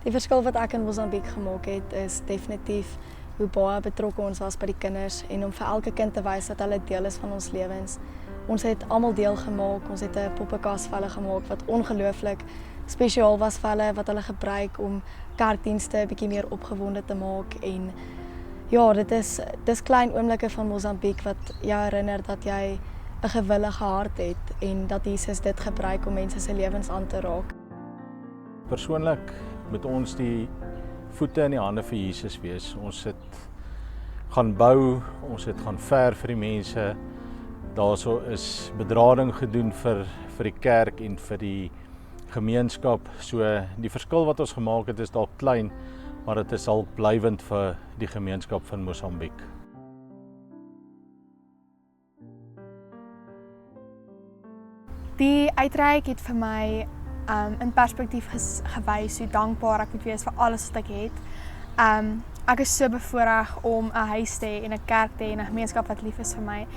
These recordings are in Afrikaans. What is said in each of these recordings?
Die verskil wat ek in Mosambiek gemaak het, is definitief hoe baie betrokke ons was by die kinders en om vir elke kind te wys dat hulle deel is van ons lewens. Ons het almal deel gemaak, ons het 'n poppekas vir hulle gemaak wat ongelooflik spesiaal was vir hulle, wat hulle gebruik om kerkdienste 'n bietjie meer opgewonde te maak. En ja, dis klein oomblikke van Mosambiek wat jou herinner dat jy 'n gewillige hart het en dat Jesus dit gebruik om mense se lewens aan te raak. Persoonlik moet ons die voete in die hande vir Jesus wees. Ons het gaan bou, ons het gaan ver vir die mense. Daarso is bedrading gedoen vir die kerk en vir die gemeenskap. So die verskil wat ons gemaak het is dalk klein, maar dit is al blywend vir die gemeenskap van Mosambiek. Die uitreik het vir my in perspektief gewys hoe dankbaar ek moet wees vir alles wat ek het. Ek is so bevoorreg om 'n huis te hê en 'n kerk te hê en 'n gemeenskap wat lief is vir my.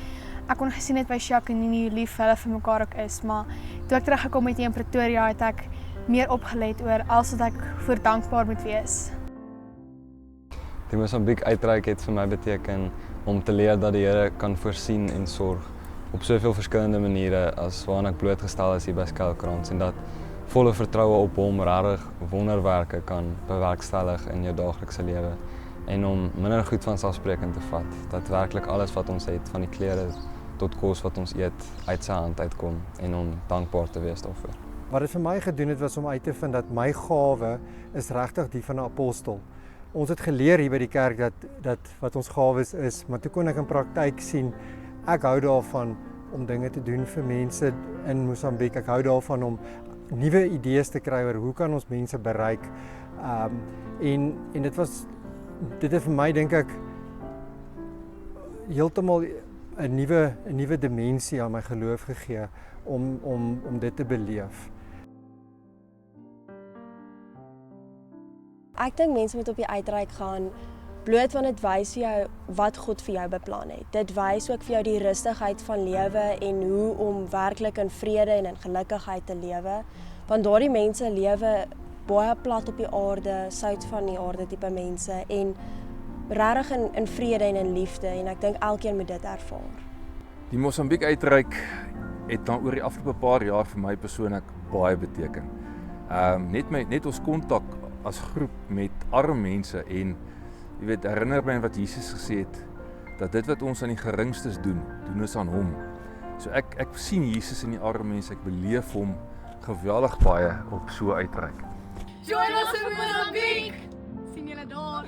Ek kon gesien het by Jacques en Nini hoe lief hulle vir mekaar ook is, maar toe ek teruggekom het hier in Pretoria het ek meer opgelet oor alles wat ek voor dankbaar moet wees. Die Mosambiek uitreik het vir my beteken om te leer dat die Here kan voorsien en sorg op soveel verskillende maniere as waaraan ek blootgestel is hier by Skelkrans en dat volle vertroue op hom regtig wonderwerke kan bewerkstellig in jou daaglikse lewe en om minder goed van selfsprekend te vat, dat werklik alles wat ons het, van die klere tot kos wat ons eet, uit sy hand uitkom en om dankbaar te wees daarvoor. Wat dit vir my gedoen het was om uit te vind dat my gawe is regtig die van 'n apostel. Ons het geleer hier by die kerk dat wat ons gawes is, maar toe kon ek in praktyk sien, ek hou daarvan om dinge te doen vir mense in Mosambiek. Ek hou daarvan om nuwe idees te kry oor hoe kan ons mense bereik. En dit het vir my dink ek heeltemal 'n nuwe dimensie aan my geloof gegee om dit te beleef. Ek dink mense moet op die uitreik gaan bloot want dit wys vir jou wat God vir jou beplan het. Dit wys ook vir jou die rustigheid van lewe en hoe om werklik in vrede en in gelukigheid te lewe. Want daardie mense lewe baie plat op die aarde, sout van die aarde tipe mense en regtig in vrede en in liefde en ek dink elkeen moet dit ervaar. Die Mosambiek uitreik het dan oor die afgelope paar jaar vir my persoonlik baie beteken. Net ons kontak as groep met arme mense en jy weet, herinner my wat Jesus gesê het, dat dit wat ons aan die geringstes doen ons aan hom. So ek sien Jesus in die arme mense, ek beleef hom geweldig baie op so uitreik. Join us in Mosambiek! Sien julle daar?